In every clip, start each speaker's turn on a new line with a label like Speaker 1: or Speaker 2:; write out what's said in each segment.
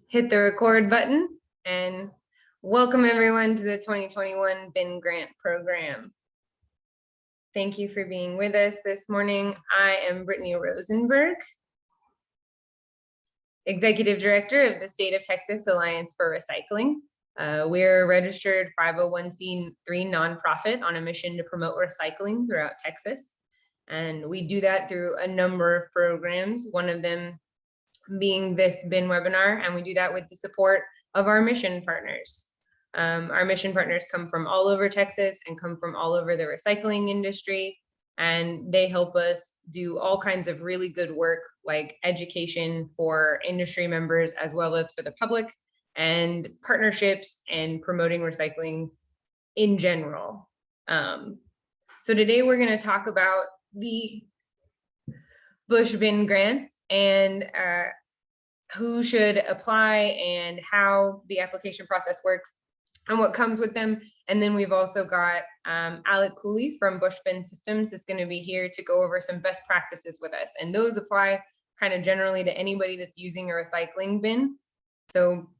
Speaker 1: hit the record button and welcome everyone to the 2021 BIN Grant Program. Thank you for being with us this morning. I am Brittany Rosenberg, Executive Director of the State of Texas Alliance for Recycling. We're a registered 501c3 nonprofit on a mission to promote recycling throughout Texas. And we do that through a number of programs, one of them being this BIN webinar, and we do that with the support of our mission partners. Our mission partners come from all over Texas and come from all over the recycling industry, and they help us do all kinds of really good work like education for industry members as well as for the public, and partnerships and promoting recycling in general. So today we're going to talk about the Busch BIN grants and who should apply and how the application process works and what comes with them. And then we've also got Alec Cooley from Busch Systems is going to be here to go over some best practices with us. And those apply kind of generally to anybody that's using a recycling bin. So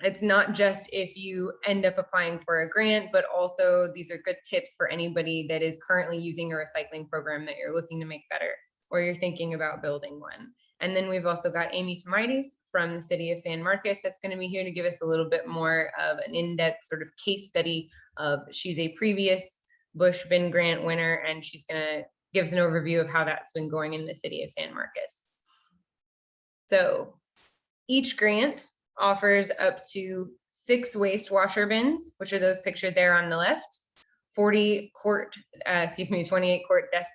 Speaker 1: it's not just if you end up applying for a grant, but also these are good tips for anybody that is currently using a recycling program that you're looking to make better, or you're thinking about building one. And then we've also got Amy Tomaitis from the city of San Marcos that's going to be here to give us a little bit more of an in-depth sort of case study of, she's a previous Busch BIN grant winner, and she's going to give us an overview of how that's been going in the city of San Marcos. So each grant offers up to 6 waste washer bins, which are those pictured there on the left, 28 quart desk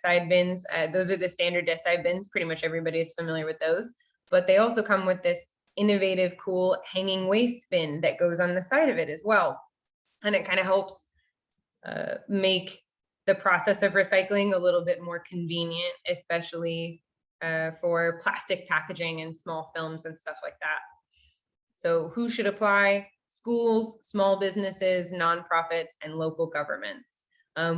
Speaker 1: side bins. Those are the standard desk side bins. Pretty much everybody is familiar with those, but they also come with this innovative, cool hanging waste bin that goes on the side of it as well. And it kind of helps make the process of recycling a little bit more convenient, especially for plastic packaging and small films and stuff like that. So who should apply? Schools, small businesses, nonprofits, and local governments.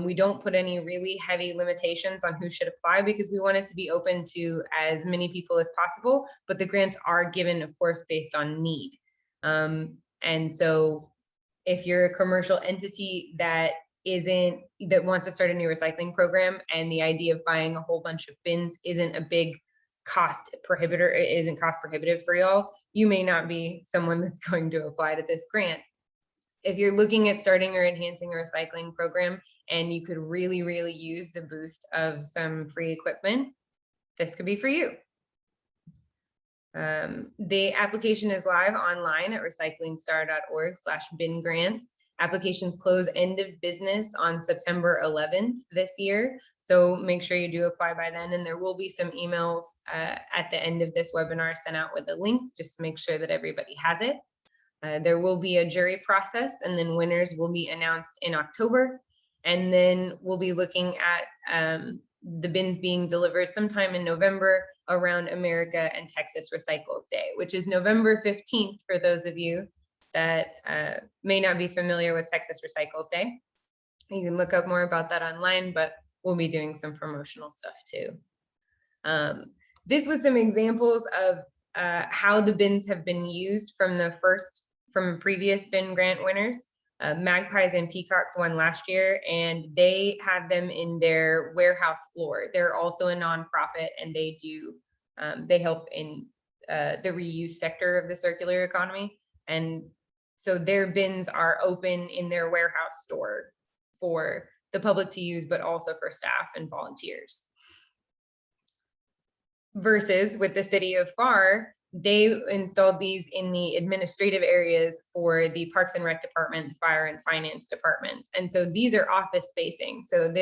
Speaker 1: We don't put any really heavy limitations on who should apply because we want it to be open to as many people as possible, but the grants are given, of course, based on need. And so if you're a commercial entity that wants to start a new recycling program, and the idea of buying a whole bunch of bins isn't a big cost prohibitive for y'all, you may not be someone that's going to apply to this grant. If you're looking at starting or enhancing a recycling program and you could really, really use the boost of some free equipment, this could be for you. The application is live online at recyclingstar.org/bin grants. Applications close end of business on September 11th this year. So make sure you do apply by then, and there will be some emails at the end of this webinar sent out with a link just to make sure that everybody has it. There will be a jury process, and then winners will be announced in October. And then we'll be looking at the bins being delivered sometime in November around America and Texas Recycles Day, which is November 15th for those of you that may not be familiar with Texas Recycles Day. You can look up more about that online, but we'll be doing some promotional stuff too. This was some examples of how the bins have been used from previous bin grant winners. Magpies and Peacocks won last year, and they have them in their warehouse floor. They're also a nonprofit, and they help in the reuse sector of the circular economy. And so their bins are open in their warehouse store for the public to use, but also for staff and volunteers. Versus with the city of FAR, they installed these in the administrative areas for the Parks and Rec department, the fire and finance departments. And so these are office facing. So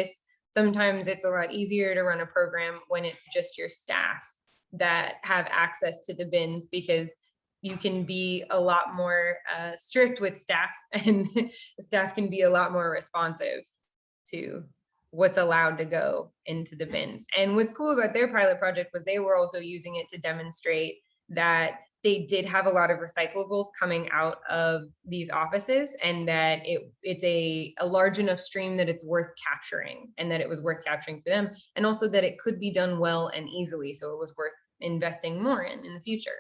Speaker 1: sometimes it's a lot easier to run a program when it's just your staff that have access to the bins, because you can be a lot more strict with staff, and staff can be a lot more responsive to what's allowed to go into the bins. And what's cool about their pilot project was they were also using it to demonstrate that they did have a lot of recyclables coming out of these offices, and that it's a large enough stream that it's worth capturing, and that it was worth capturing for them, and also that it could be done well and easily. So it was worth investing more in the future.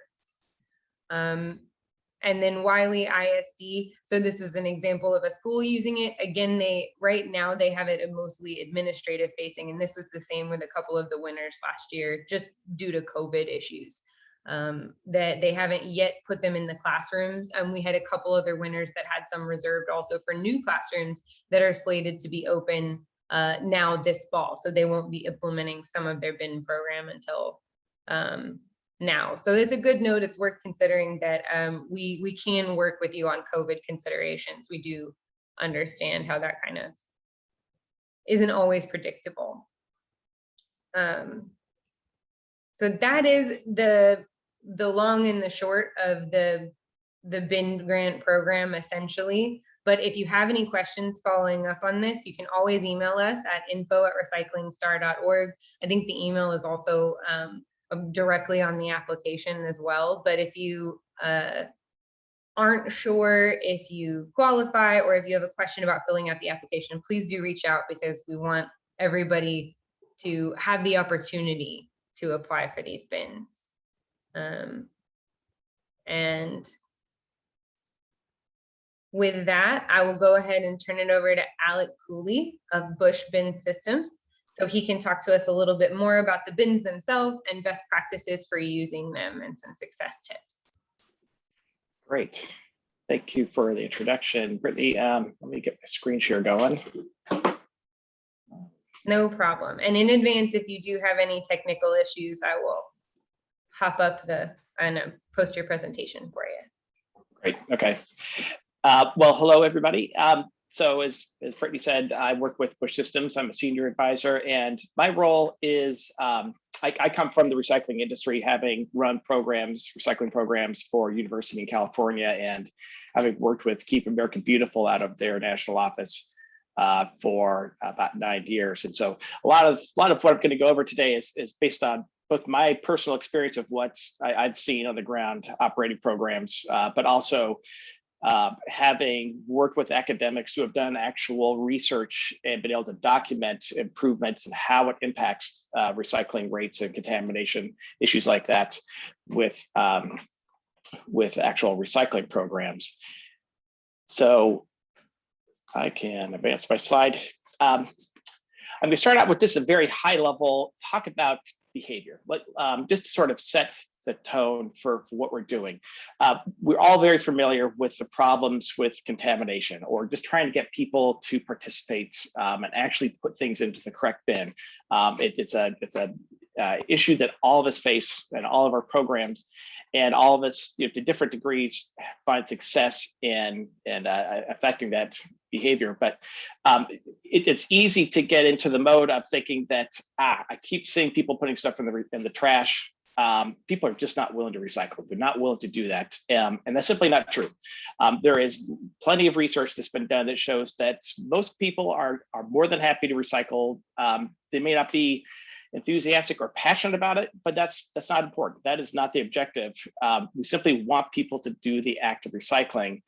Speaker 1: And then Wiley ISD. So this is an example of a school using it. Again, right now they have it mostly administrative facing, and this was the same with a couple of the winners last year, just due to COVID issues. That they haven't yet put them in the classrooms. We had a couple other winners that had some reserved also for new classrooms that are slated to be open now this fall. So they won't be implementing some of their BIN program until now. So it's a good note. It's worth considering that we can work with you on COVID considerations. We do understand how that kind of isn't always predictable. So that is the long and the short of the BIN grant program, essentially. But if you have any questions following up on this, you can always email us at info@recyclingstar.org. I think the email is also directly on the application as well. But if you aren't sure if you qualify or if you have a question about filling out the application, please do reach out, because we want everybody to have the opportunity to apply for these bins. And with that, I will go ahead and turn it over to Alec Cooley of Busch Systems, so he can talk to us a little bit more about the bins themselves and best practices for using them and some success tips.
Speaker 2: Great. Thank you for the introduction, Brittany. Let me get my screen share going.
Speaker 1: No problem. And in advance, if you do have any technical issues, I will hop up and post your presentation for you.
Speaker 2: Great. Okay. Well, hello, everybody. So as Brittany said, I work with Busch Systems. I'm a senior advisor, and my role is I come from the recycling industry, having run recycling programs for university in California, and having worked with Keep America Beautiful out of their national office for about 9 years. And so a lot of what I'm going to go over today is based on both my personal experience of what I've seen on the ground operating programs, but also having worked with academics who have done actual research and been able to document improvements and how it impacts recycling rates and contamination issues like that with actual recycling programs. So I can advance my slide. I'm going to start out with this, a very high level talk about behavior, but just to sort of set the tone for what we're doing. We're all very familiar with the problems with contamination, or just trying to get people to participate and actually put things into the correct bin. It's an issue that all of us face in all of our programs, and all of us, to different degrees, find success in affecting that behavior. But it's easy to get into the mode of thinking that I keep seeing people putting stuff in the trash. People are just not willing to recycle. They're not willing to do that, and that's simply not true. There is plenty of research that's been done that shows that most people are more than happy to recycle. They may not be enthusiastic or passionate about it, but that's not important. That is not the objective. We simply want people to do the act of recycling,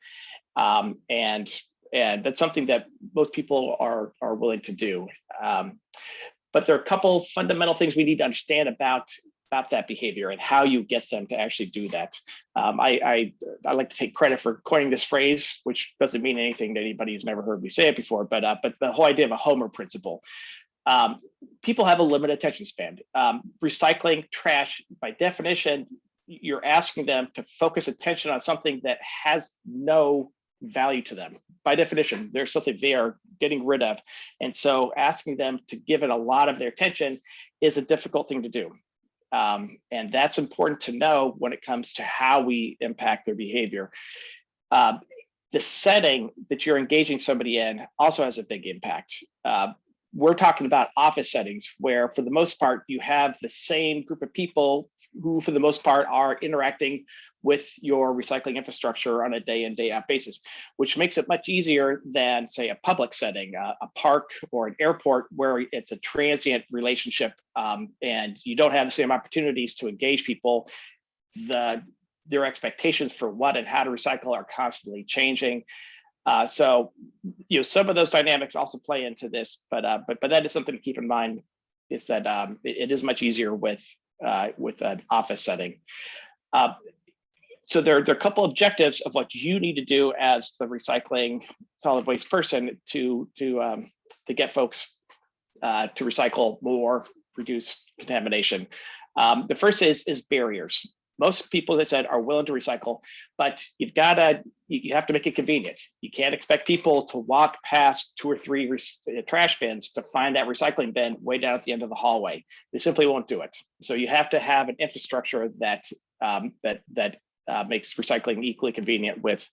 Speaker 2: and that's something that most people are willing to do. But there are a couple fundamental things we need to understand about that behavior and how you get them to actually do that. I like to take credit for coining this phrase, which doesn't mean anything to anybody who's never heard me say it before, but the whole idea of a Homer principle. People have a limited attention span. Recycling trash, by definition, you're asking them to focus attention on something that has no value to them. By definition, there's something they are getting rid of. And so asking them to give it a lot of their attention is a difficult thing to do. And that's important to know when it comes to how we impact their behavior. The setting that you're engaging somebody in also has a big impact. We're talking about office settings where, for the most part, you have the same group of people who, for the most part, are interacting with your recycling infrastructure on a day in, day out basis, which makes it much easier than, say, a public setting, a park or an airport, where it's a transient relationship and you don't have the same opportunities to engage people. Their expectations for what and how to recycle are constantly changing. So, some of those dynamics also play into this, but that is something to keep in mind, is that it is much easier with with an office setting. So there are a couple objectives of what you need to do as the recycling solid waste person to get folks to recycle more, reduce contamination. The first is barriers. Most people, as I said, are willing to recycle, but you have to make it convenient. You can't expect people to walk past 2 or 3 trash bins to find that recycling bin way down at the end of the hallway. They simply won't do it. So you have to have an infrastructure that makes recycling equally convenient with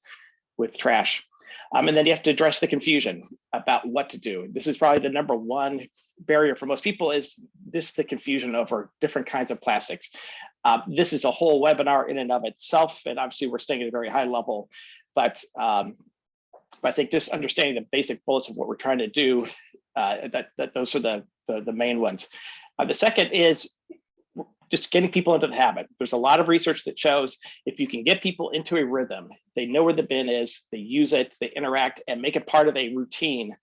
Speaker 2: trash. And then you have to address the confusion about what to do. This is probably the number one barrier for most people, is the confusion over different kinds of plastics. This is a whole webinar in and of itself, and obviously we're staying at a very high level, but I think just understanding the basic bullets of what we're trying to do, that those are the main ones. The second is just getting people into the habit. There's a lot of research that shows if you can get people into a rhythm, they know where the bin is, they use it, they interact, and make it part of a routine,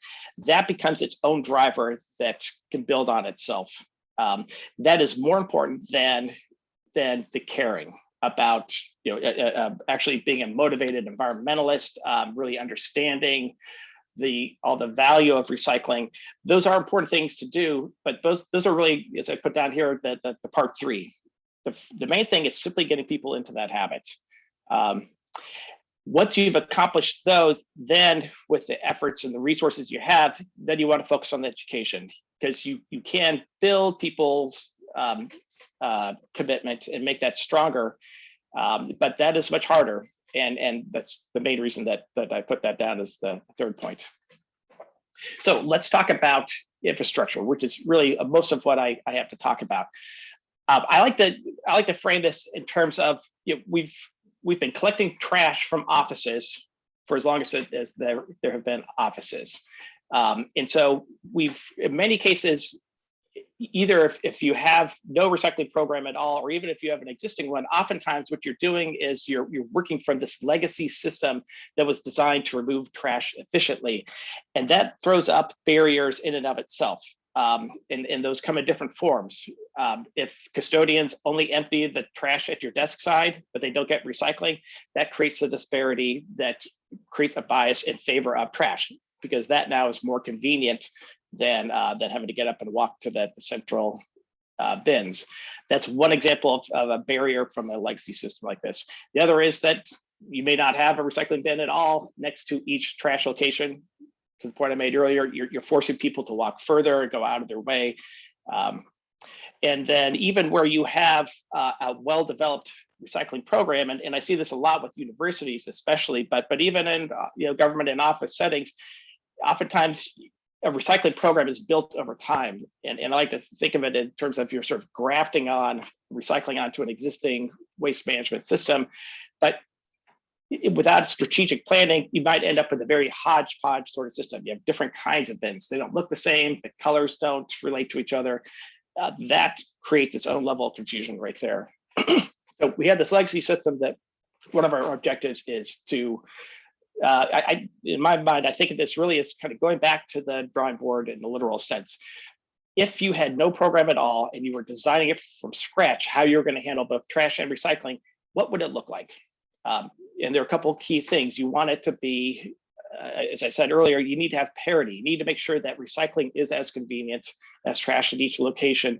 Speaker 2: that becomes its own driver that can build on itself. That is more important than the caring about, actually being a motivated environmentalist, really understanding all the value of recycling. Those are important things to do, but those are really, as I put down here, the part 3. The main thing is simply getting people into that habit. Once you've accomplished those, then with the efforts and the resources you have, then you want to focus on the education, because you can build people's commitment and make that stronger, but that is much harder. And that's the main reason that I put that down as the third point. So let's talk about infrastructure, which is really most of what I have to talk about. I like to frame this in terms of, we've been collecting trash from offices for as long as there have been offices, and so we've, in many cases, either if you have no recycling program at all, or even if you have an existing one, oftentimes what you're doing is you're working from this legacy system that was designed to remove trash efficiently. And that throws up barriers in and of itself. And those come in different forms. If custodians only empty the trash at your desk side, but they don't get recycling, that creates a disparity that creates a bias in favor of trash, because that now is more convenient than having to get up and walk to the central bins. That's one example of a barrier from a legacy system like this. The other is that you may not have a recycling bin at all next to each trash location. To the point I made earlier, you're forcing people to walk further and go out of their way. And then even where you have a well-developed recycling program, and I see this a lot with universities especially, but even in government and office settings, oftentimes a recycling program is built over time. And I like to think of it in terms of you're sort of grafting on recycling onto an existing waste management system. But without strategic planning, you might end up with a very hodgepodge sort of system. You have different kinds of bins. They don't look the same. The colors don't relate to each other. That creates its own level of confusion right there. So we have this legacy system that one of our objectives is to, in my mind, I think of this really as kind of going back to the drawing board in the literal sense. If you had no program at all and you were designing it from scratch, how you're going to handle both trash and recycling, what would it look like? And there are a couple of key things. You want it to be, as I said earlier, you need to have parity. You need to make sure that recycling is as convenient as trash at each location.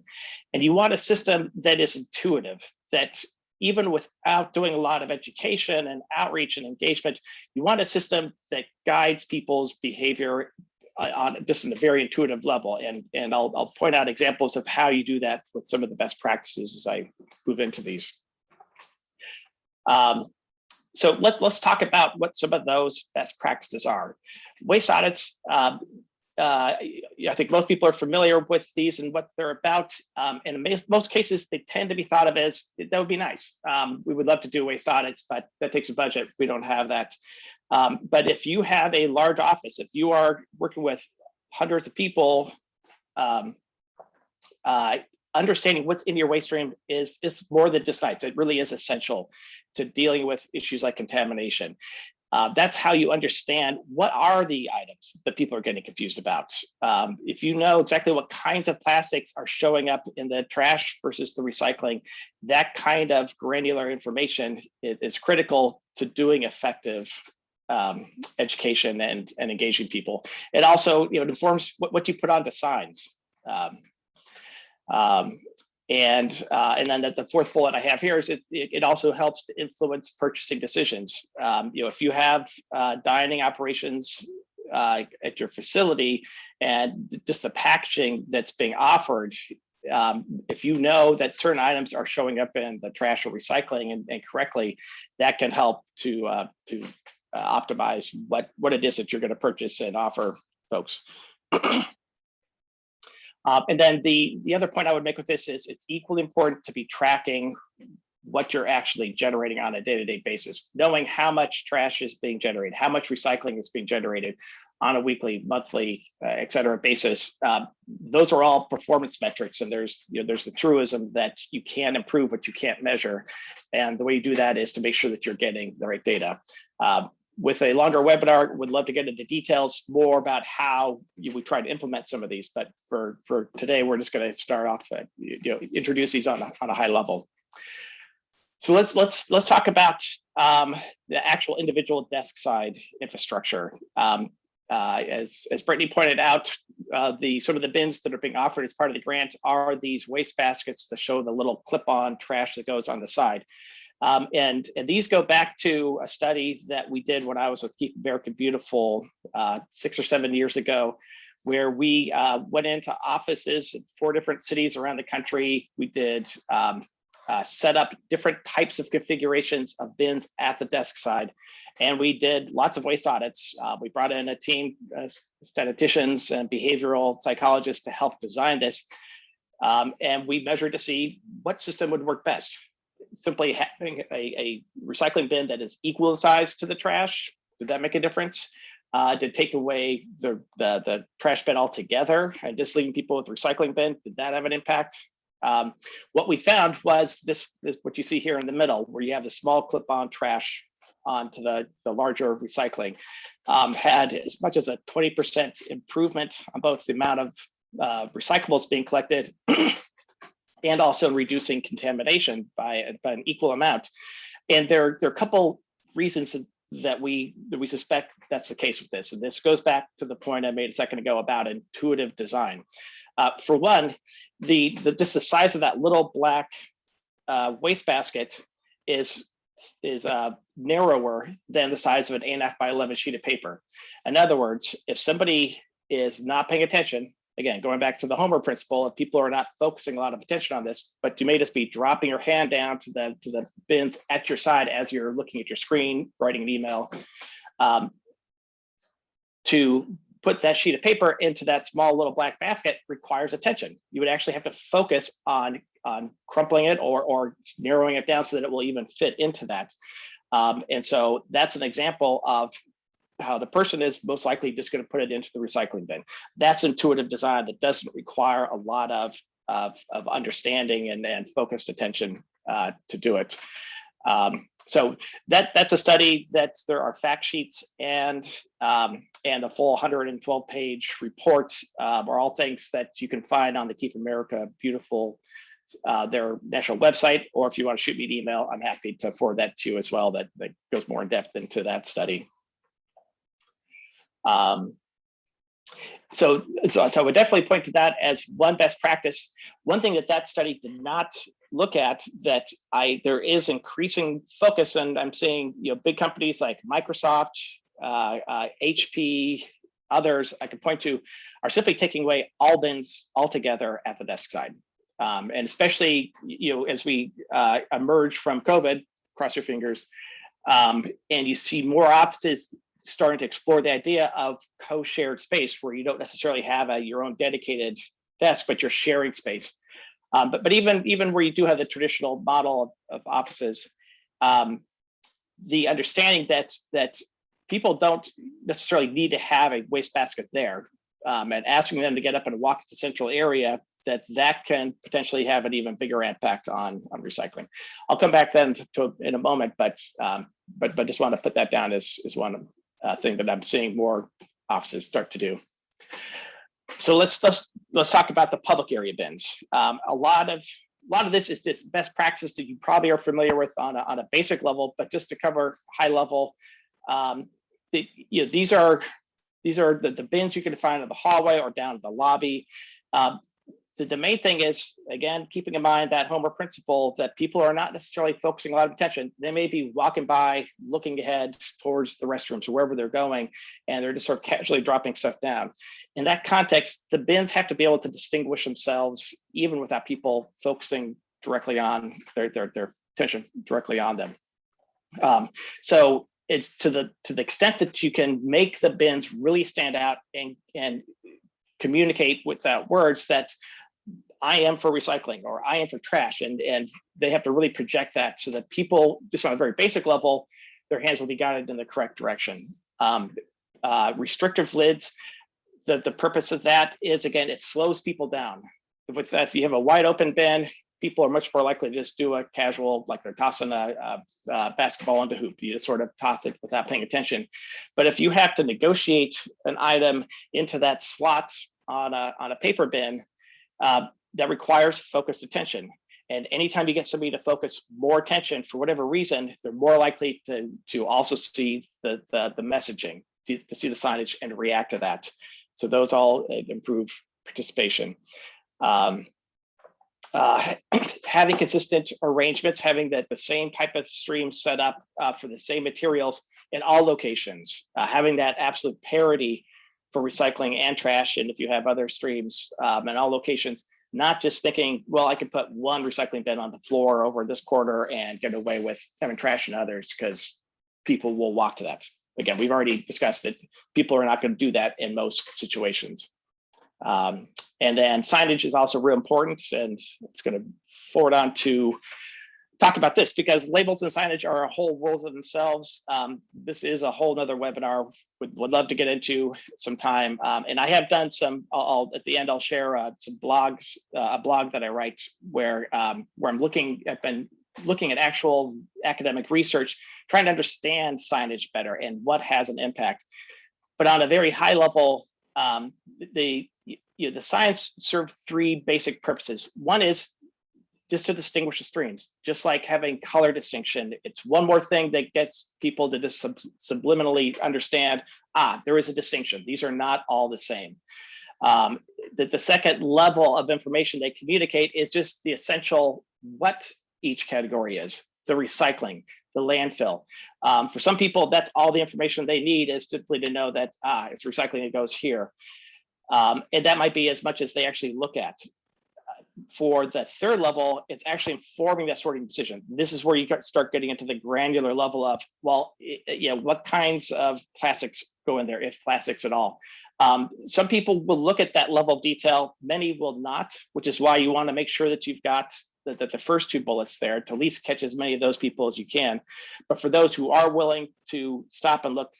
Speaker 2: And you want a system that is intuitive, that even without doing a lot of education and outreach and engagement, you want a system that guides people's behavior on just in a very intuitive level. And I'll point out examples of how you do that with some of the best practices as I move into these. So let's talk about what some of those best practices are. Waste audits, I think most people are familiar with these and what they're about. And in most cases, they tend to be thought of as, that would be nice. We would love to do waste audits, but that takes a budget. We don't have that. But if you have a large office, if you are working with hundreds of people, understanding what's in your waste stream is more than just nice. It really is essential to dealing with issues like contamination. That's how you understand what are the items that people are getting confused about. If you know exactly what kinds of plastics are showing up in the trash versus the recycling, that kind of granular information is critical to doing effective education and engaging people. It also, it informs what you put onto signs. And then the fourth bullet I have here is it also helps to influence purchasing decisions. If you have dining operations at your facility and just the packaging that's being offered, if you know that certain items are showing up in the trash or recycling and correctly, that can help to optimize what it is that you're going to purchase and offer folks. And then the other point I would make with this is it's equally important to be tracking what you're actually generating on a day-to-day basis, knowing how much trash is being generated, how much recycling is being generated on a weekly, monthly, et cetera basis. Those are all performance metrics, and there's the truism that you can improve what you can't measure. And the way you do that is to make sure that you're getting the right data. With a longer webinar, would love to get into details more about how we try to implement some of these. But for today, we're just going to start off at, introduce these on a high level. So let's talk about the actual individual desk side infrastructure. As Brittany pointed out, some of the bins that are being offered as part of the grant are these waste baskets that show the little clip-on trash that goes on the side. And these go back to a study that we did when I was with Keep America Beautiful 6 or 7 years ago, where we went into offices in 4 different cities around the country. We did set up different types of configurations of bins at the desk side. And we did lots of waste audits. We brought in a team, statisticians and behavioral psychologists to help design this. And we measured to see what system would work best. Simply having a recycling bin that is equal in size to the trash, did that make a difference? To take away the trash bin altogether and just leaving people with the recycling bin, did that have an impact? What we found was this what you see here in the middle, where you have the small clip-on trash onto the larger recycling, had as much as a 20% improvement on both the amount of recyclables being collected and also reducing contamination by an equal amount. And there are a couple reasons that we suspect that's the case with this. And this goes back to the point I made a second ago about intuitive design. For one, just the size of that little black wastebasket is narrower than the size of an 8.5 by 11 sheet of paper. In other words, if somebody is not paying attention, again, going back to the Homer principle, if people are not focusing a lot of attention on this, but you may just be dropping your hand down to the bins at your side as you're looking at your screen, writing an email, to put that sheet of paper into that small little black basket requires attention. You would actually have to focus on crumpling it or narrowing it down so that it will even fit into that. And so that's an example of how the person is most likely just going to put it into the recycling bin. That's intuitive design that doesn't require a lot of understanding and focused attention to do it. So that's a study that there are fact sheets and a full 112-page report are all things that you can find on the Keep America Beautiful, their national website, or if you want to shoot me an email, I'm happy to forward that to you as well. That goes more in depth into that study. So I would definitely point to that as one best practice. One thing that study did not look at that there is increasing focus, and I'm seeing big companies like Microsoft, HP, others I could point to are simply taking away all bins altogether at the desk side, and especially as we emerge from COVID, cross your fingers, and you see more offices starting to explore the idea of co-shared space where you don't necessarily have your own dedicated desk, but you're sharing space. But even where you do have the traditional model of offices, the understanding that people don't necessarily need to have a wastebasket there, and asking them to get up and walk to the central area, that can potentially have an even bigger impact on recycling. I'll come back then in a moment, but but just want to put that down as one thing that I'm seeing more offices start to do. So let's talk about the public area bins. A lot of this is just best practice that you probably are familiar with on a basic level, but just to cover high level, these are the bins you can find in the hallway or down in the lobby. The main thing is, again, keeping in mind that Homer principle that people are not necessarily focusing a lot of attention. They may be walking by, looking ahead towards the restrooms or wherever they're going, and they're just sort of casually dropping stuff down. In that context, the bins have to be able to distinguish themselves even without people focusing directly on their attention directly on them. So it's to the extent that you can make the bins really stand out and communicate without words that I am for recycling or I am for trash, and they have to really project that so that people, just on a very basic level, their hands will be guided in the correct direction. Restrictive lids, the purpose of that is, again, it slows people down. With that, if you have a wide open bin, people are much more likely to just do a casual, like they're tossing a basketball into hoop. You just sort of toss it without paying attention. But if you have to negotiate an item into that slot on a paper bin, that requires focused attention. And anytime you get somebody to focus more attention for whatever reason, they're more likely to also see the messaging, to see the signage and react to that. So those all improve participation. Having consistent arrangements, having the same type of stream set up for the same materials in all locations, having that absolute parity for recycling and trash. And if you have other streams in all locations, not just thinking, well, I could put one recycling bin on the floor over this corner and get away with having trash in others, because people will walk to that. Again, we've already discussed that people are not going to do that in most situations. And then signage is also real important, and it's going to forward on to talk about this, because labels and signage are a whole world of themselves. This is a whole nother webinar. Would love to get into some time. And I have done some, at the end, I'll share some blogs, a blog that I write where I'm looking at actual academic research, trying to understand signage better and what has an impact. But on a very high level, the signs serve three basic purposes. One is just to distinguish the streams, just like having color distinction. It's one more thing that gets people to just subliminally understand, there is a distinction. These are not all the same. The second level of information they communicate is just the essential what each category is, the recycling, the landfill. For some people, that's all the information they need, is simply to know that it's recycling, it goes here. And that might be as much as they actually look at. For the third level, it's actually informing that sorting decision. This is where you start getting into the granular level of, well, what kinds of plastics go in there, if plastics at all. Some people will look at that level of detail, many will not, which is why you want to make sure that you've got the first two bullets there to at least catch as many of those people as you can. But for those who are willing to stop and look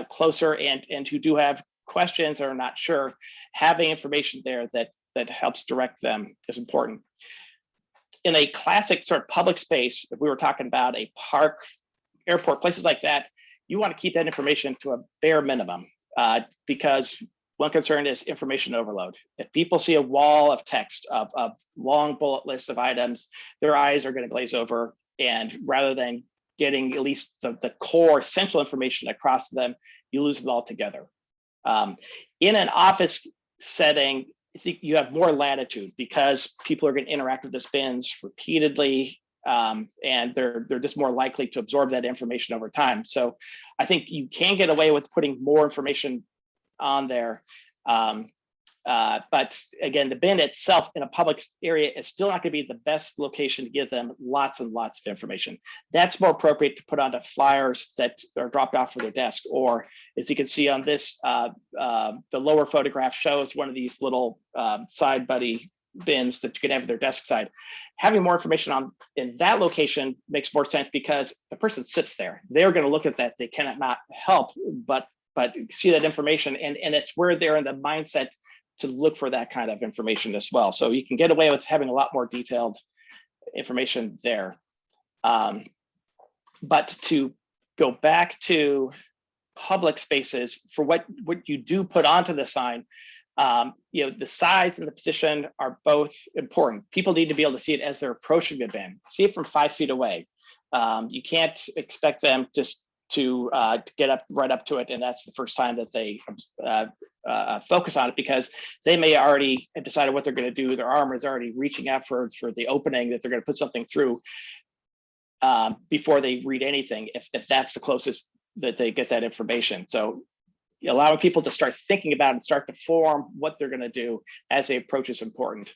Speaker 2: closer and who do have questions or are not sure, having information there that helps direct them is important. In a classic sort of public space, if we were talking about a park, airport, places like that, you want to keep that information to a bare minimum, because one concern is information overload. If people see a wall of text, of long bullet list of items, their eyes are going to glaze over, and rather than getting at least the core central information across them, you lose it altogether. In an office setting, I think you have more latitude because people are going to interact with the bins repeatedly, and they're just more likely to absorb that information over time. So I think you can get away with putting more information on there. But again, the bin itself in a public area is still not going to be the best location to give them lots and lots of information. That's more appropriate to put onto flyers that are dropped off for their desk, or as you can see on this, the lower photograph shows one of these little side buddy bins that you can have at their desk side. Having more information in that location makes more sense because the person sits there. They're going to look at that. They cannot not help but see that information, and it's where they're in the mindset to look for that kind of information as well. So you can get away with having a lot more detailed information there. But to go back to public spaces for what you do put onto the sign. The size and the position are both important. People need to be able to see it as they're approaching the bin. See it from 5 feet away. You can't expect them just to get up right up to it, and that's the first time that they focus on it, because they may already have decided what they're going to do. Their arm is already reaching out for the opening that they're going to put something through before they read anything, if that's the closest that they get that information. So allowing people to start thinking about and start to form what they're going to do as they approach is important.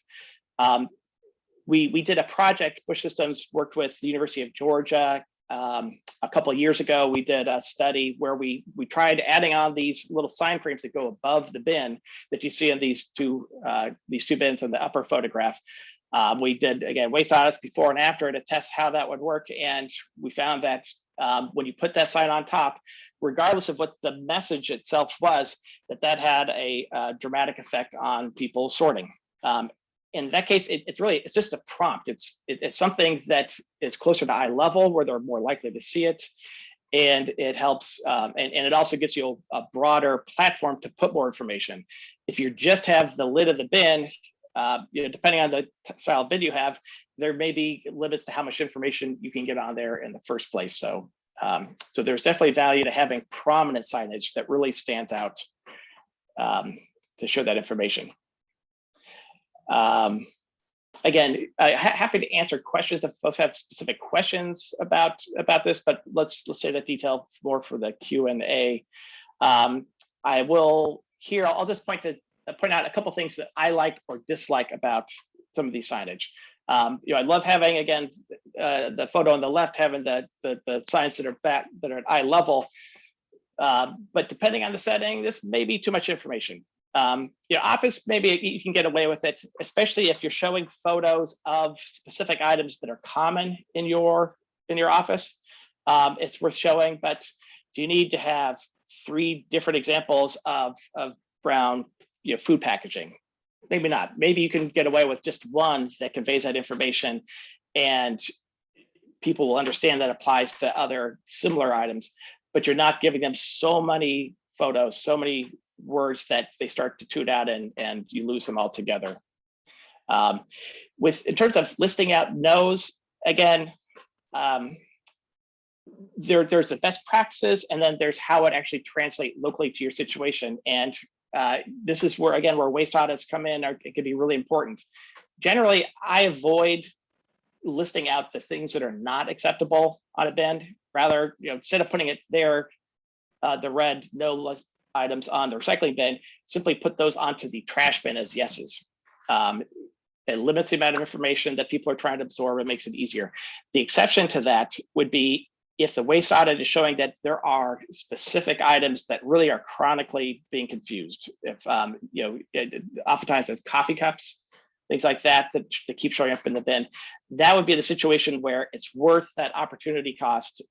Speaker 2: We did a project, Busch Systems worked with the University of Georgia. A couple of years ago, we did a study where we tried adding on these little sign frames that go above the bin that you see in these two bins in the upper photograph. We did, again, waste audits before and after to test how that would work. And we found that when you put that sign on top, regardless of what the message itself was, that had a dramatic effect on people sorting. In that case, it's just a prompt. It's something that is closer to eye level where they're more likely to see it. And it helps, and it also gives you a broader platform to put more information. If you just have the lid of the bin, depending on the style of bin you have, there may be limits to how much information you can get on there in the first place. So, so there's definitely value to having prominent signage that really stands out to show that information. Again, happy to answer questions if folks have specific questions about this, but let's save that detail more for the Q&A. I will here, I'll just point out a couple things that I like or dislike about some of these signage. I love having, again, the photo on the left, having the signs that are at eye level, but depending on the setting, this may be too much information. Office, maybe you can get away with it, especially if you're showing photos of specific items that are common in your office. It's worth showing, but do you need to have 3 different examples of brown food packaging? Maybe not. Maybe you can get away with just one that conveys that information, and people will understand that applies to other similar items, but you're not giving them so many photos, so many words that they start to tune out and you lose them altogether. In terms of listing out no's, again, there's the best practices, and then there's how it actually translates locally to your situation. And this is where, again, where waste audits come in, it can be really important. Generally, I avoid listing out the things that are not acceptable on a bin. Rather, instead of putting it there, the red no list items on the recycling bin, simply put those onto the trash bin as yeses. It limits the amount of information that people are trying to absorb. It makes it easier. The exception to that would be if the waste audit is showing that there are specific items that really are chronically being confused. If oftentimes it's coffee cups, things like that keep showing up in the bin. That would be the situation where it's worth that opportunity cost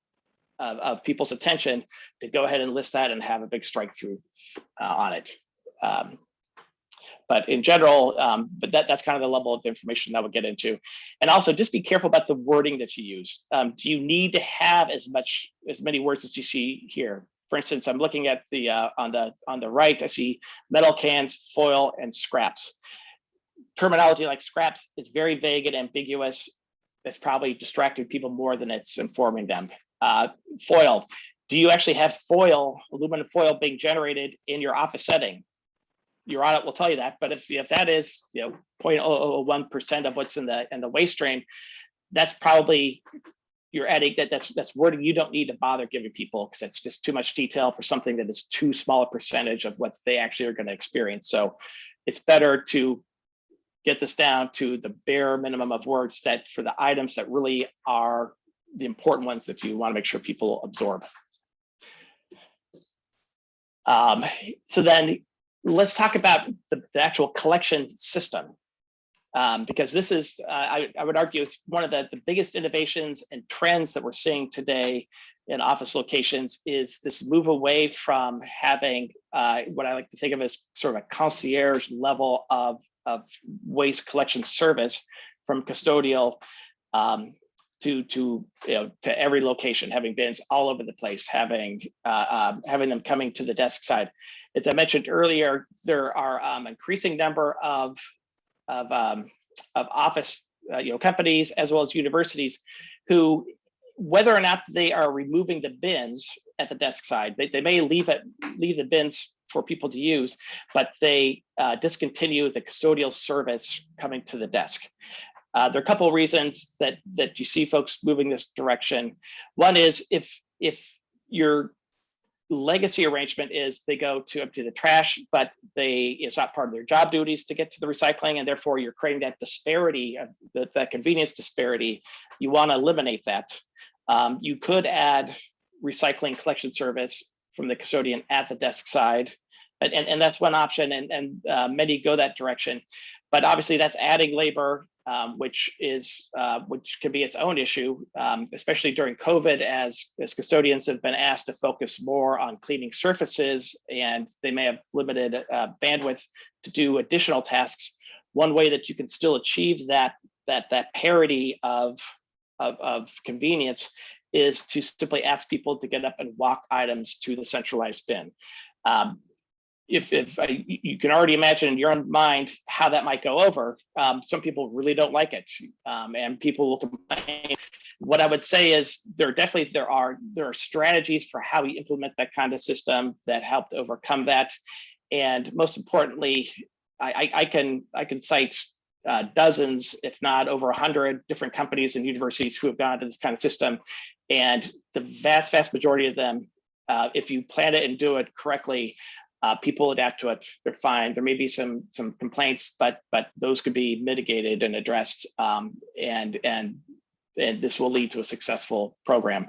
Speaker 2: of people's attention to go ahead and list that and have a big strike through on it. But in general, but that's kind of the level of information that we'll get into. And also just be careful about the wording that you use. Do you need to have as many words as you see here? For instance, I'm looking at the on the right, I see metal cans, foil, and scraps. Terminology like scraps is very vague and ambiguous. It's probably distracting people more than it's informing them. Foil, do you actually have foil, aluminum foil being generated in your office setting? Your audit will tell you that, but if that is 0.001% of what's in the waste stream, that's probably you're adding that's wording you don't need to bother giving people, because it's just too much detail for something that is too small a percentage of what they actually are going to experience. So it's better to get this down to the bare minimum of words that for the items that really are the important ones that you want to make sure people absorb. So then let's talk about the actual collection system, because this is, I would argue, it's one of the biggest innovations and trends that we're seeing today in office locations is this move away from having what I like to think of as sort of a concierge level of waste collection service from custodial to every location, having bins all over the place, having them coming to the desk side. As I mentioned earlier, there are increasing number of office companies as well as universities who, whether or not they are removing the bins at the desk side, they may leave the bins for people to use, but they discontinue the custodial service coming to the desk. There are a couple of reasons that you see folks moving this direction. One is if your legacy arrangement is they go to empty the trash, but it's not part of their job duties to get to the recycling, and therefore you're creating that disparity, that convenience disparity. You want to eliminate that. You could add recycling collection service from the custodian at the desk side, and that's one option, and many go that direction. But obviously that's adding labor, which can be its own issue, especially during COVID, as custodians have been asked to focus more on cleaning surfaces, and they may have limited bandwidth to do additional tasks. One way that you can still achieve that parity of convenience is to simply ask people to get up and walk items to the centralized bin. You can already imagine in your own mind how that might go over. Some people really don't like it, and people will complain. What I would say is there are strategies for how we implement that kind of system that help to overcome that. And most importantly, I can cite dozens, if not over 100 different companies and universities who have gone to this kind of system. And the vast majority of them, if you plan it and do it correctly, people adapt to it. They're fine. There may be some complaints, but those could be mitigated and addressed, and this will lead to a successful program.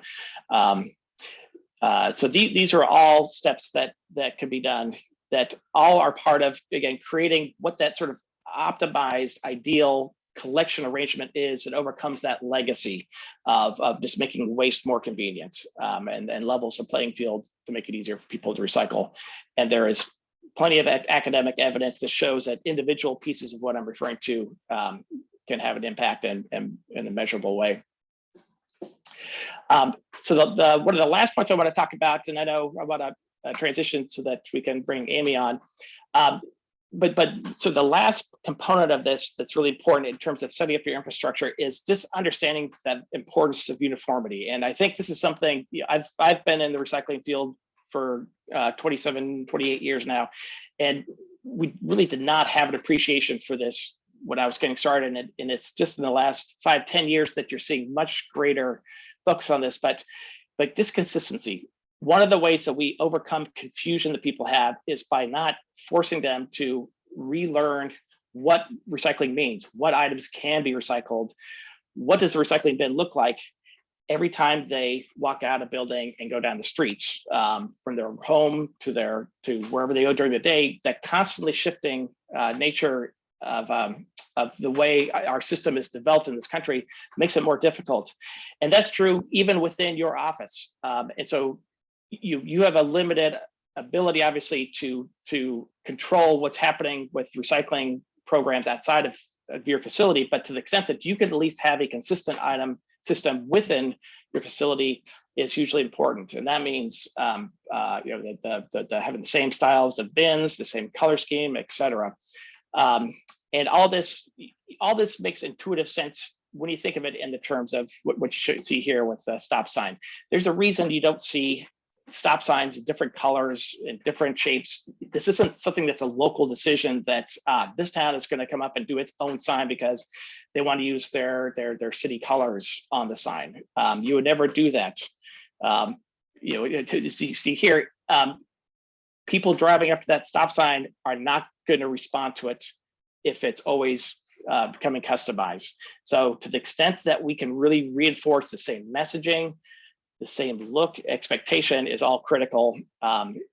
Speaker 2: So these are all steps that can be done, that all are part of, again, creating what that sort of optimized ideal collection arrangement is that overcomes that legacy of just making waste more convenient, and levels the playing field to make it easier for people to recycle. And there is plenty of academic evidence that shows that individual pieces of what I'm referring to can have an impact in a measurable way. So one of the last points I want to talk about, and I know I want to transition so that we can bring Amy on. So the last component of this that's really important in terms of setting up your infrastructure is just understanding the importance of uniformity. And I think this is something, I've been in the recycling field for 27, 28 years now, and we really did not have an appreciation for this when I was getting started. And it's just in the last 5-10 years that you're seeing much greater focus on this, but this consistency. One of the ways that we overcome confusion that people have is by not forcing them to relearn what recycling means, what items can be recycled, what does the recycling bin look like every time they walk out of a building and go down the streets, from their home to wherever they go during the day. That constantly shifting nature of the way our system is developed in this country makes it more difficult. And that's true even within your office. And so you have a limited ability, obviously, to control what's happening with recycling programs outside of your facility, but to the extent that you can at least have a consistent item system within your facility is hugely important. And that means having the same styles of bins, the same color scheme, et cetera. And all this makes intuitive sense when you think of it in the terms of what you should see here with the stop sign. There's a reason you don't see stop signs in different colors and different shapes. This isn't something that's a local decision that this town is going to come up and do its own sign because they want to use their city colors on the sign. You would never do that. You see here, people driving up to that stop sign are not going to respond to it if it's always becoming customized. So to the extent that we can really reinforce the same messaging, the same look, expectation is all critical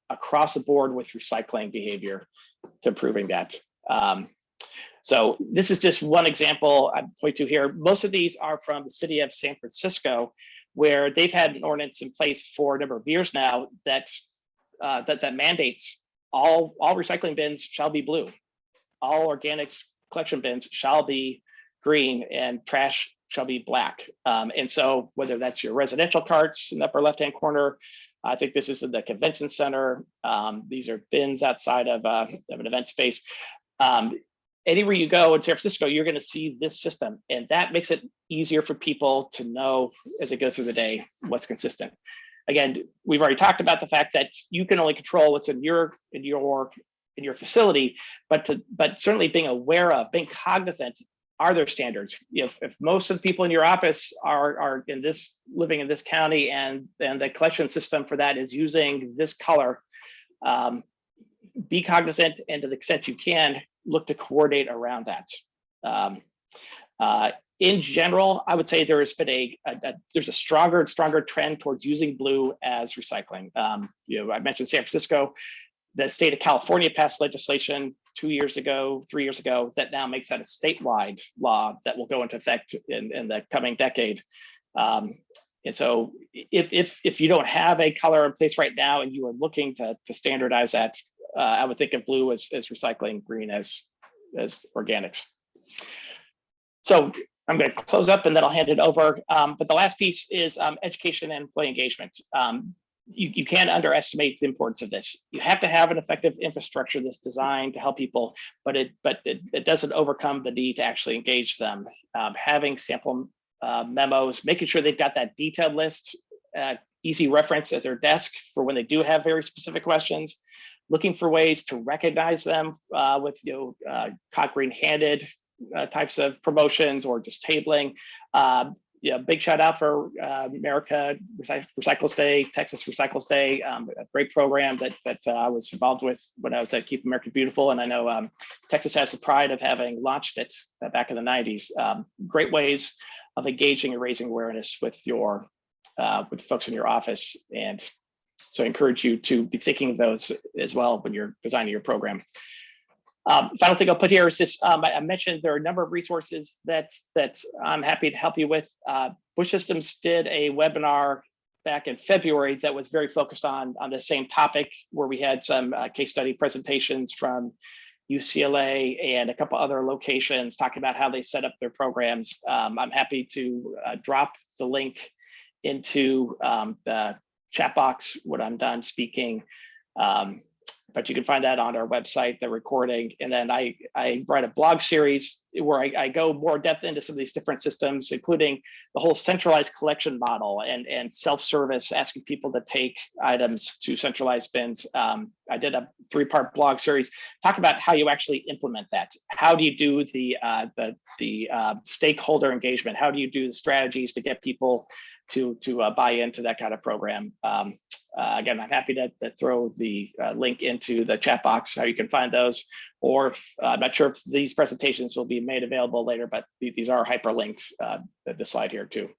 Speaker 2: across the board with recycling behavior to improving that. So this is just one example I point to here. Most of these are from the city of San Francisco, where they've had an ordinance in place for a number of years now that mandates all recycling bins shall be blue. All organics collection bins shall be green, and trash shall be black. And so whether that's your residential carts in the upper left-hand corner, I think this is in the convention center. These are bins outside of an event space. Anywhere you go in San Francisco, you're going to see this system, and that makes it easier for people to know as they go through the day what's consistent. Again, we've already talked about the fact that you can only control what's in your facility, but certainly being aware of, being cognizant, are there standards? If most of the people in your office are living in this county, and the collection system for that is using this color, be cognizant, and to the extent you can, look to coordinate around that. In general, I would say there has been there's a stronger and stronger trend towards using blue as recycling. I mentioned San Francisco. The state of California passed legislation 3 years ago that now makes that a statewide law that will go into effect in the coming decade. And so if you don't have a color in place right now and you are looking to standardize that, I would think of blue as recycling, green as organics. So I'm going to close up and then I'll hand it over. But the last piece is education and employee engagement. You can't underestimate the importance of this. You have to have an effective infrastructure that's designed to help people, but it doesn't overcome the need to actually engage them. Having sample memos, making sure they've got that detailed list, easy reference at their desk for when they do have very specific questions, looking for ways to recognize them with caught green-handed types of promotions or just tabling. Big shout out for America Recycles Day, Texas Recycles Day, a great program that I was involved with when I was at Keep America Beautiful. And I know Texas has the pride of having launched it back in the 90s. Great ways of engaging and raising awareness with with folks in your office. And so I encourage you to be thinking of those as well when you're designing your program. Final thing I'll put here is this. I mentioned there are a number of resources that I'm happy to help you with. Busch Systems did a webinar back in February that was very focused on the same topic, where we had some case study presentations from UCLA and a couple other locations talking about how they set up their programs. I'm happy to drop the link into the chat box when I'm done speaking. But you can find that on our website, the recording. And then I write a blog series where I go more depth into some of these different systems, including the whole centralized collection model and self-service, asking people to take items to centralized bins. I did a 3-part blog series, talk about how you actually implement that. How do you do the stakeholder engagement? How do you do the strategies to get people to buy into that kind of program? Again, I'm happy to throw the link into the chat box, how you can find those, or I'm not sure if these presentations will be made available later, but these are hyperlinked, the slide here too.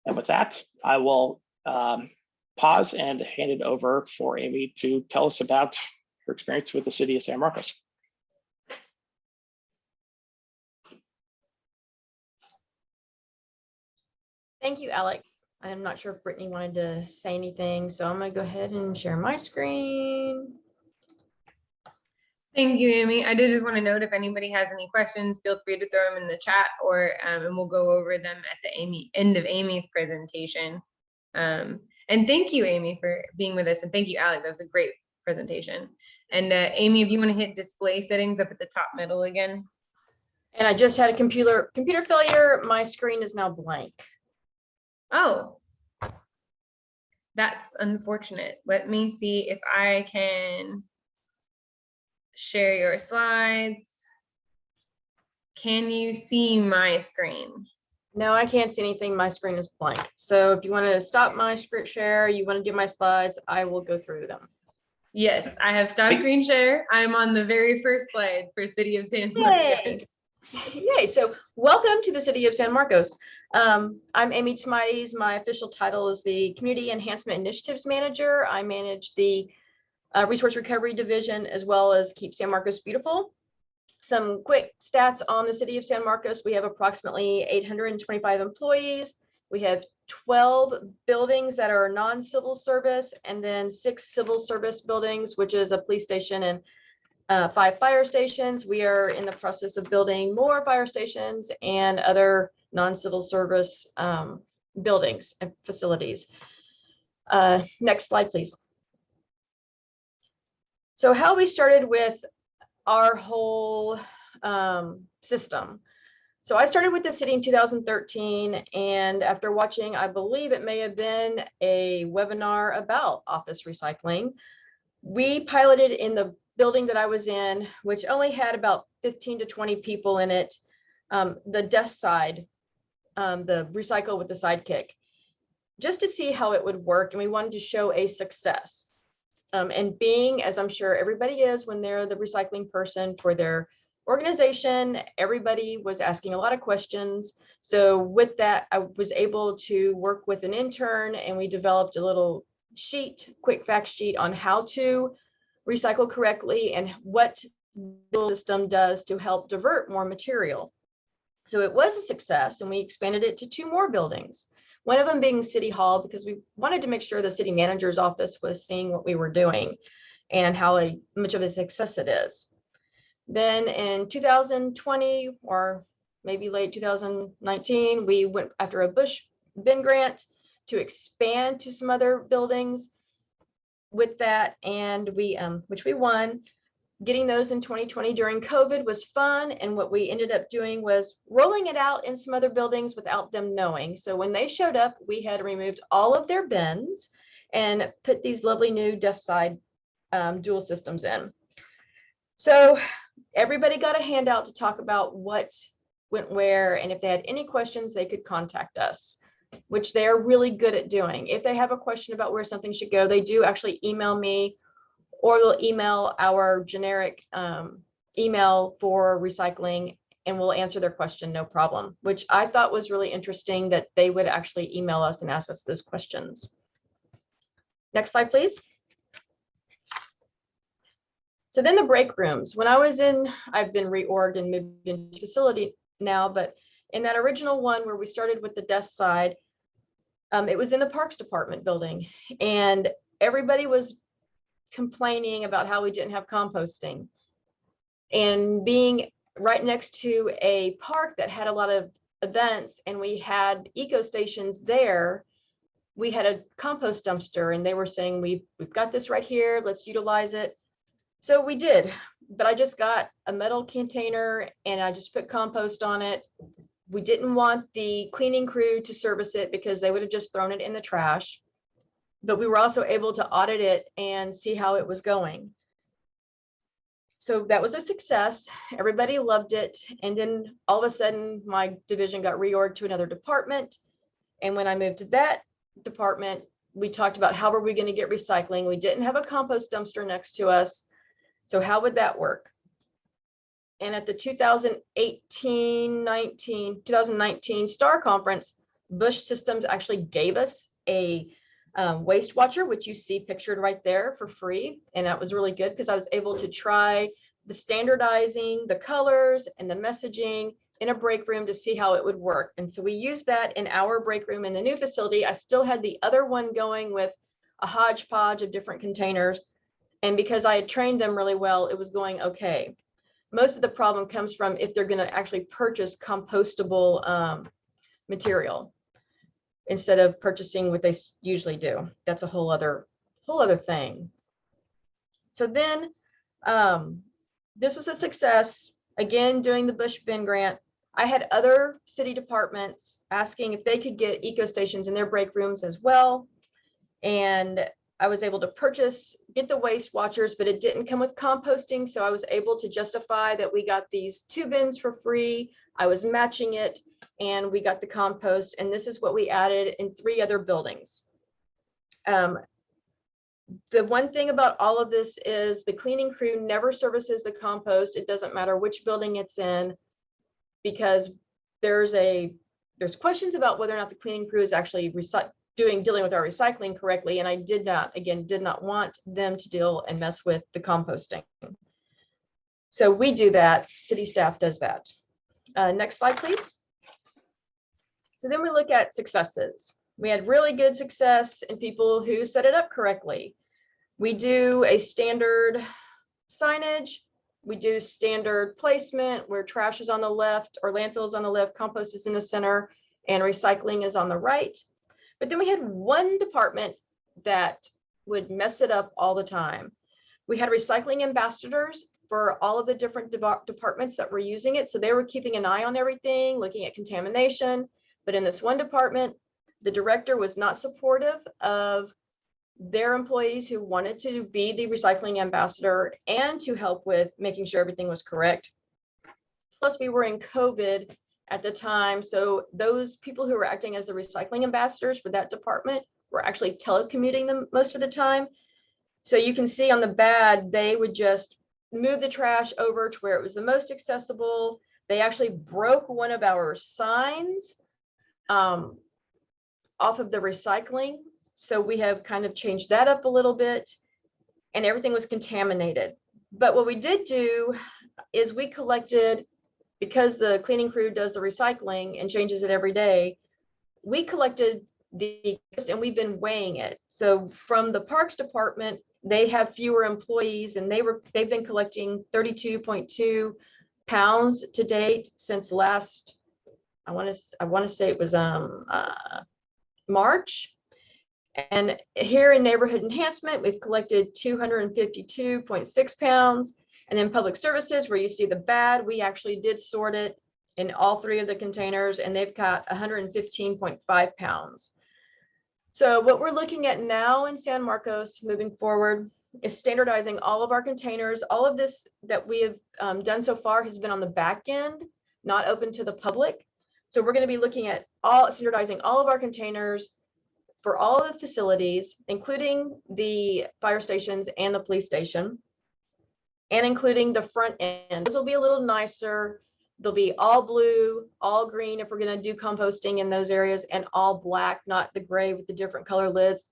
Speaker 2: And with that, I will pause and hand it over for Amy to tell us about her experience with the city of San Marcos.
Speaker 3: Thank you, Alec. I'm not sure if Brittany wanted to say anything, so I'm going to go ahead and share my screen.
Speaker 1: Thank you, Amy. I did just want to note, if anybody has any questions, feel free to throw them in the chat, or and we'll go over them at the end of Amy's presentation. And thank you, Amy, for being with us, and thank you, Alec. That was a great presentation. And Amy, if you want to hit display settings up at the top middle again.
Speaker 3: And I just had a computer failure. My screen is now blank.
Speaker 1: Oh, that's unfortunate. Let me see if I can share your slides. Can you see my screen?
Speaker 3: No, I can't see anything. My screen is blank. So if you want to stop my screen share, you want to do my slides, I will go through them.
Speaker 1: Yes, I have stopped screen share. I'm on the very first slide for City of San Marcos.
Speaker 3: Yay. So welcome to the City of San Marcos. I'm Amy Tomides. My official title is the Community Enhancement Initiatives Manager. I manage the Resource Recovery Division, as well as Keep San Marcos Beautiful. Some quick stats on the City of San Marcos. We have approximately 825 employees. We have 12 buildings that are non-civil service, and then 6 civil service buildings, which is a police station and 5 fire stations. We are in the process of building more fire stations and other non-civil service buildings and facilities. Next slide, please. So how we started with our whole system. So I started with the city in 2013, and after watching, I believe it may have been a webinar about office recycling, we piloted in the building that I was in, which only had about 15 to 20 people in it, the desk side, the recycle with the sidekick, just to see how it would work. And we wanted to show a success. And being, as I'm sure everybody is when they're the recycling person for their organization, everybody was asking a lot of questions. So with that, I was able to work with an intern, and we developed a little sheet, quick fact sheet on how to recycle correctly and what the system does to help divert more material. So it was a success, and we expanded it to 2 more buildings. One of them being City Hall, because we wanted to make sure the city manager's office was seeing what we were doing and how much of a success it is. Then in 2020, or maybe late 2019, we went after a Busch bin grant to expand to some other buildings with that, and we which we won. Getting those in 2020 during COVID was fun, and what we ended up doing was rolling it out in some other buildings without them knowing. So when they showed up, we had removed all of their bins and put these lovely new desk side dual systems in. So everybody got a handout to talk about what went where, and if they had any questions, they could contact us, which they are really good at doing. If they have a question about where something should go, they do actually email me, or they'll email our generic email for recycling, and we'll answer their question, no problem, which I thought was really interesting that they would actually email us and ask us those questions. Next slide, please. So then the break rooms. When I was in, I've been reorged and moved into facility now, but in that original one where we started with the desk side, it was in the Parks Department building, and everybody was complaining about how we didn't have composting. And being right next to a park that had a lot of events, and we had eco stations there, we had a compost dumpster, and they were saying, we've got this right here, let's utilize it. So we did, but I just got a metal container and I just put compost on it. We didn't want the cleaning crew to service it because they would have just thrown it in the trash. But we were also able to audit it and see how it was going. So that was a success. Everybody loved it. And then all of a sudden, my division got reorged to another department. And when I moved to that department, we talked about how were we going to get recycling. We didn't have a compost dumpster next to us. So how would that work? And at the 2019 STAR conference, Busch Systems actually gave us a waste watcher, which you see pictured right there for free. And that was really good because I was able to try the standardizing, the colors and the messaging in a break room to see how it would work. And so we used that in our break room in the new facility. I still had the other one going with a hodgepodge of different containers. And because I had trained them really well, it was going okay. Most of the problem comes from if they're going to actually purchase compostable material instead of purchasing what they usually do. That's a whole other thing. So then this was a success. Again, doing the Busch bin grant. I had other city departments asking if they could get eco stations in their break rooms as well. And I was able to get the waste watchers, but it didn't come with composting. So I was able to justify that we got these 2 bins for free. I was matching it and we got the compost. And this is what we added in 3 other buildings. The one thing about all of this is the cleaning crew never services the compost. It doesn't matter which building it's in, because there's questions about whether or not the cleaning crew is actually dealing with our recycling correctly. And I did not want them to deal and mess with the composting. So we do that, city staff does that. Next slide, please. So then we look at successes. We had really good success in people who set it up correctly. We do a standard signage. We do standard placement where trash is on the left or landfill is on the left, compost is in the center, and recycling is on the right. But then we had one department that would mess it up all the time. We had recycling ambassadors for all of the different departments that were using it. So they were keeping an eye on everything, looking at contamination. But in this one department, the director was not supportive of their employees who wanted to be the recycling ambassador and to help with making sure everything was correct. Plus, we were in COVID at the time. So those people who were acting as the recycling ambassadors for that department were actually telecommuting them most of the time. So you can see on the bad, they would just move the trash over to where it was the most accessible. They actually broke one of our signs off of the recycling. So we have kind of changed that up a little bit, and everything was contaminated. But what we did do is we collected, because the cleaning crew does the recycling and changes it every day, we collected and we've been weighing it. So from the Parks Department, they have fewer employees, and they've been collecting 32.2 pounds to date since last, I want to say it was March. And here in neighborhood enhancement, we've collected 252.6 pounds. And then public services, where you see the bad, we actually did sort it in all three of the containers, and they've got 115.5 pounds. So what we're looking at now in San Marcos moving forward is standardizing all of our containers. All of this that we have done so far has been on the back end, not open to the public. So we're going to be looking at standardizing all of our containers for all of the facilities, including the fire stations and the police station, and including the front end. Those will be a little nicer. They'll be all blue, all green if we're going to do composting in those areas, and all black, not the gray with the different color lids.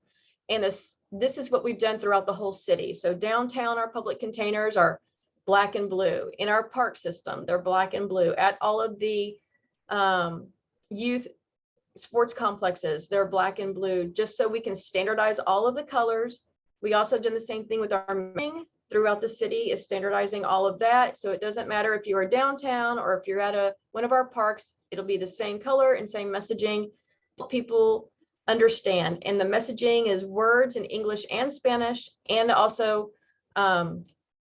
Speaker 3: And this is what we've done throughout the whole city. So downtown, our public containers are black and blue. In our park system, they're black and blue. At all of the youth sports complexes, they're black and blue, just so we can standardize all of the colors. We also have done the same thing with our throughout the city, is standardizing all of that. So it doesn't matter if you are downtown or if you're at one of our parks, it'll be the same color and same messaging. People understand. And the messaging is words in English and Spanish, and also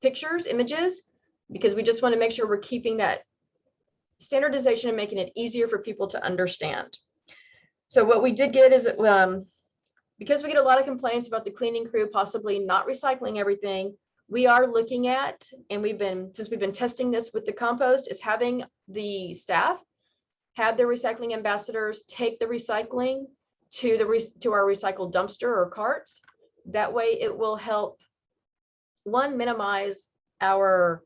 Speaker 3: pictures, images, because we just want to make sure we're keeping that standardization and making it easier for people to understand. So what we did get is, because we get a lot of complaints about the cleaning crew possibly not recycling everything, we are looking at, and since we've been testing this with the compost, is having the staff have their recycling ambassadors take the recycling to our recycled dumpster or carts. That way it will help, one, minimize our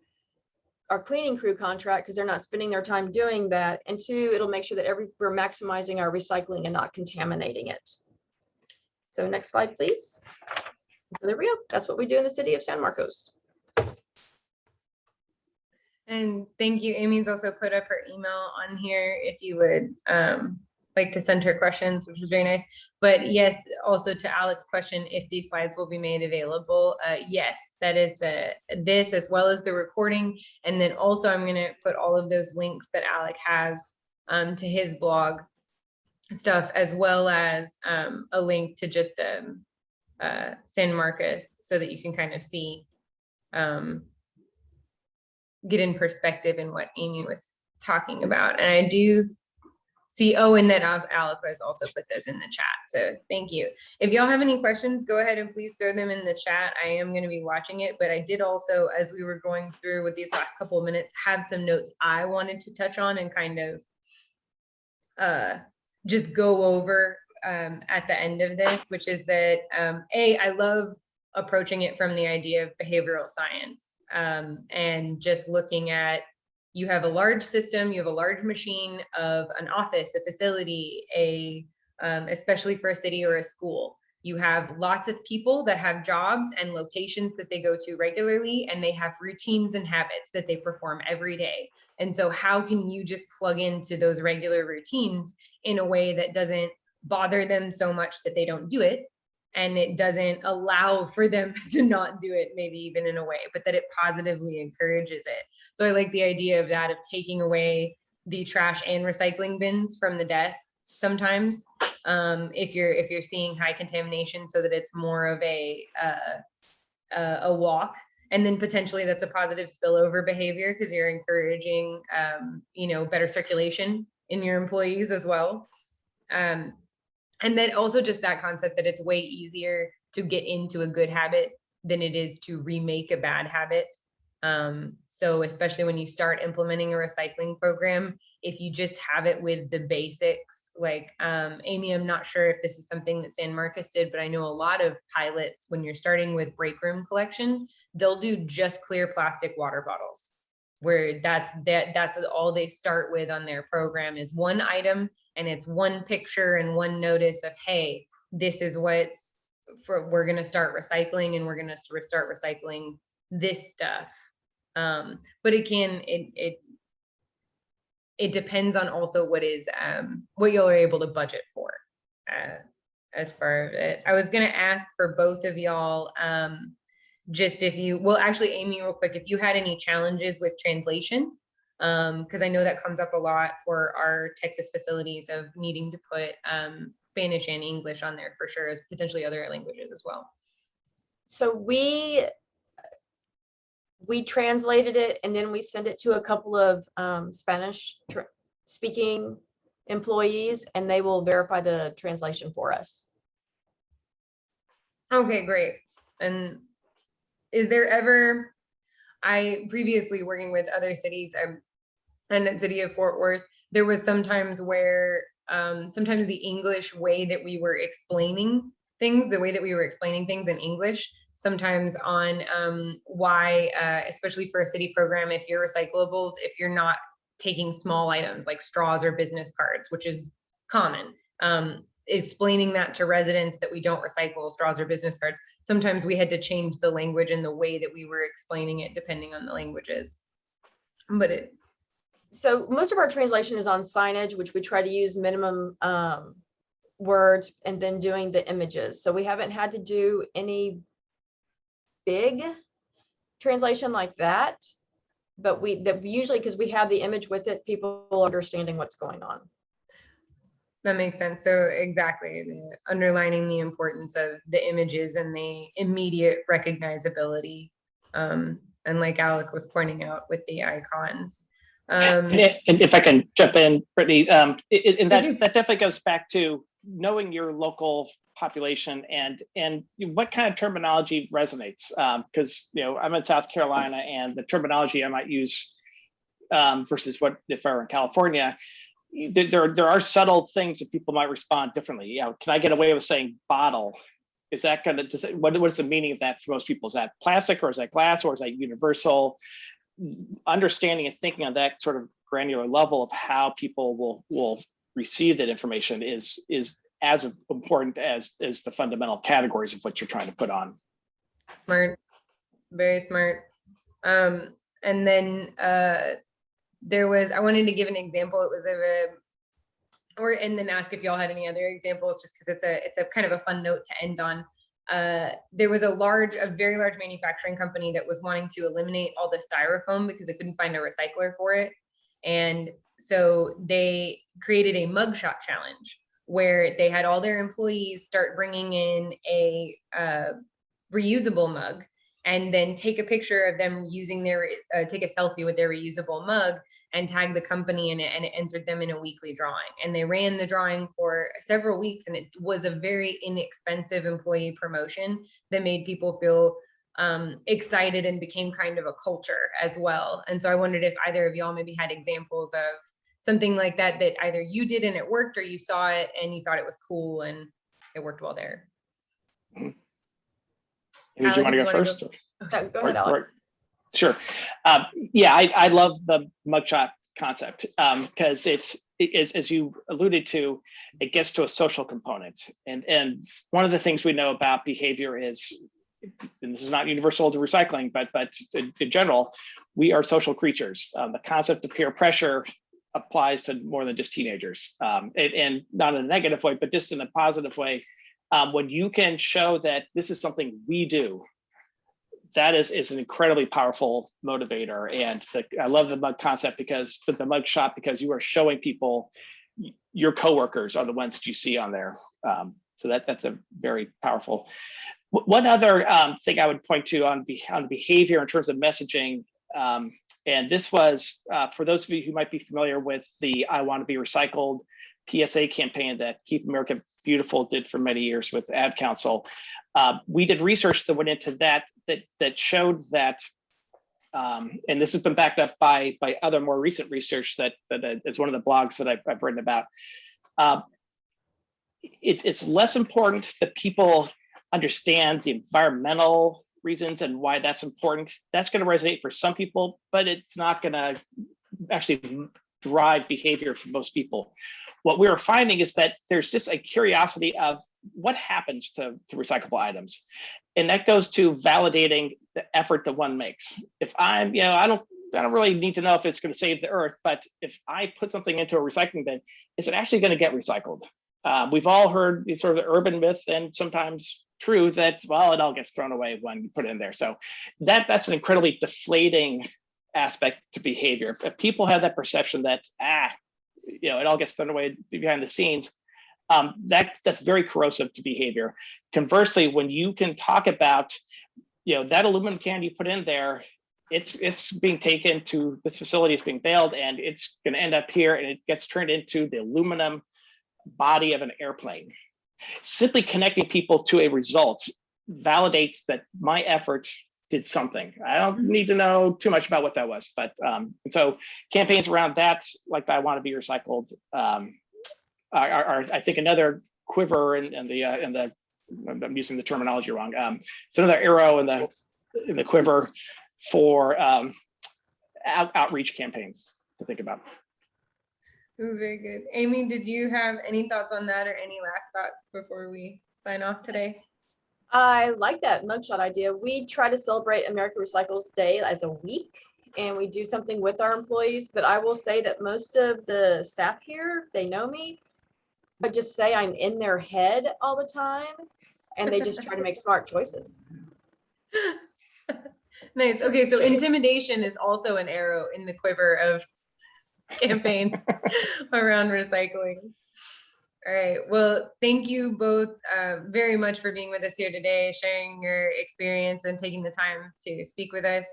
Speaker 3: cleaning crew contract, because they're not spending their time doing that, and two, it'll make sure that we're maximizing our recycling and not contaminating it. So next slide, please. So there we go. That's what we do in the city of San Marcos.
Speaker 1: And thank you. Amy's also put up her email on here if you would like to send her questions, which was very nice. But yes, also to Alex's question, if these slides will be made available, yes, that is this as well as the recording. And then also I'm going to put all of those links that Alex has to his blog stuff, as well as a link to just San Marcos, so that you can kind of see, get in perspective in what Amy was talking about. And I do see, and then Alec has also put those in the chat. So thank you. If y'all have any questions, go ahead and please throw them in the chat. I am going to be watching it, but I did also, as we were going through with these last couple of minutes, have some notes I wanted to touch on and kind of just go over at the end of this, which is that I love approaching it from the idea of behavioral science, and just looking at, you have a large system, you have a large machine of an office, a facility, especially for a city or a school. You have lots of people that have jobs and locations that they go to regularly, and they have routines and habits that they perform every day. And so how can you just plug into those regular routines in a way that doesn't bother them so much that they don't do it, and it doesn't allow for them to not do it, maybe even in a way, but that it positively encourages it. So I like the idea of that, of taking away the trash and recycling bins from the desk sometimes, if you're seeing high contamination, so that it's more of a walk. And then potentially that's a positive spillover behavior, because you're encouraging, better circulation in your employees as well. And then also just that concept that it's way easier to get into a good habit than it is to remake a bad habit. So especially when you start implementing a recycling program, if you just have it with the basics, like Amy, I'm not sure if this is something that San Marcos did, but I know a lot of pilots, when you're starting with break room collection, they'll do just clear plastic water bottles, where that's all they start with on their program, is one item, and it's one picture and one notice of, hey, this is what's for, we're going to start recycling, and we're going to start recycling this stuff. But it depends on also what you're able to budget for, as far as it. I was going to ask for both of y'all, just if you, well, actually, Amy, real quick, if you had any challenges with translation, because I know that comes up a lot for our Texas facilities, of needing to put Spanish and English on there for sure, as potentially other languages as well.
Speaker 3: So we translated it, and then we sent it to a couple of Spanish speaking employees, and they will verify the translation for us.
Speaker 1: Okay, great. And is there ever, I previously working with other cities, and at City of Fort Worth, there was sometimes where sometimes the English way that we were explaining things, in English, sometimes on why, especially for a city program, if you're recyclables, if you're not taking small items like straws or business cards, which is common, explaining that to residents that we don't recycle straws or business cards, sometimes we had to change the language and the way that we were explaining it depending on the languages. But
Speaker 3: so most of our translation is on signage, which we try to use minimum words, and then doing the images. So we haven't had to do any big translation like that, but usually, because we have the image with it, people are understanding what's going on.
Speaker 1: that makes sense. So exactly, underlining the importance of the images and the immediate recognizability, and like Alec was pointing out with the icons.
Speaker 2: And if I can jump in, Brittany, and that definitely goes back to knowing your local population and what kind of terminology resonates. Because I'm in South Carolina, and the terminology I might use versus what if I were in California, there are subtle things that people might respond differently. Can I get away with saying bottle? Is that going to, what is the meaning of that for most people? Is that plastic, or is that glass, or is that universal? Understanding and thinking on that sort of granular level of how people will receive that information is as important as the fundamental categories of what you're trying to put on.
Speaker 1: Smart, very smart. And then I wanted to give an example. It was and then ask if y'all had any other examples, just because it's a kind of a fun note to end on. There was a very large manufacturing company that was wanting to eliminate all the styrofoam because they couldn't find a recycler for it. And so they created a mugshot challenge, where they had all their employees start bringing in a reusable mug, and then take a picture of them using take a selfie with their reusable mug, and tag the company in it, and it entered them in a weekly drawing. And they ran the drawing for several weeks, and it was a very inexpensive employee promotion that made people feel excited, and became kind of a culture as well. And so I wondered if either of y'all maybe had examples of something like that either you did and it worked, or you saw it and you thought it was cool and it worked well there.
Speaker 2: Maybe you want to go first?
Speaker 3: Go ahead, Alec.
Speaker 2: Sure. I love the mugshot concept, because it's as you alluded to, it gets to a social component. And one of the things we know about behavior is, and this is not universal to recycling, but in general, we are social creatures. The concept of peer pressure applies to more than just teenagers, and not in a negative way, but just in a positive way. When you can show that this is something we do, that is an incredibly powerful motivator. And I love the mug concept because with the mug shop, because you are showing people your coworkers are the ones that you see on there. So that's a very powerful. One other thing I would point to on the behavior in terms of messaging, and this was for those of you who might be familiar with the I Want to Be Recycled PSA campaign that Keep America Beautiful did for many years with Ad Council. We did research that went into that showed that, and this has been backed up by other more recent research that is one of the blogs that I've written about. It's less important that people understand the environmental reasons and why that's important. That's going to resonate for some people, but it's not going to actually drive behavior for most people. What we were finding is that there's just a curiosity of what happens to recyclable items. And that goes to validating the effort that one makes. If I'm, I don't really need to know if it's going to save the earth, but if I put something into a recycling bin, is it actually going to get recycled? We've all heard the sort of the urban myth and sometimes true that, well, it all gets thrown away when you put it in there. So that's an incredibly deflating aspect to behavior. If people have that perception that, it all gets thrown away behind the scenes, that's very corrosive to behavior. Conversely, when you can talk about, that aluminum can you put in there, it's being taken to this facility, it's being baled, and it's going to end up here, and it gets turned into the aluminum body of an airplane. Simply connecting people to a result validates that my effort did something. I don't need to know too much about what that was, but and so campaigns around that, like I Want to Be Recycled, are I think another quiver in the I'm using the terminology wrong. It's another arrow in the quiver for outreach campaigns to think about.
Speaker 1: It was very good. Amy, did you have any thoughts on that or any last thoughts before we sign off today?
Speaker 3: I like that mugshot idea. We try to celebrate America Recycles Day as a week, and we do something with our employees. But I will say that most of the staff here, they know me. I just say I'm in their head all the time, and they just try to make smart choices.
Speaker 1: Nice. Okay, so intimidation is also an arrow in the quiver of campaigns around recycling. All right. Well, thank you both very much for being with us here today, sharing your experience and taking the time to speak with us.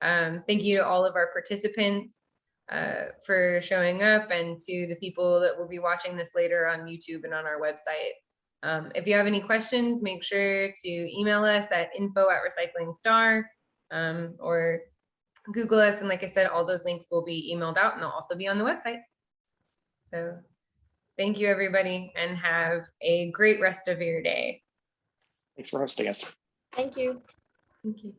Speaker 1: Thank you to all of our participants for showing up, and to the people that will be watching this later on YouTube and on our website. If you have any questions, make sure to email us at info@recyclingstar or Google us. And like I said, all those links will be emailed out, and they'll also be on the website. So thank you, everybody, and have a great rest of your day.
Speaker 2: Thanks for hosting us.
Speaker 3: Thank you.
Speaker 1: Thank you.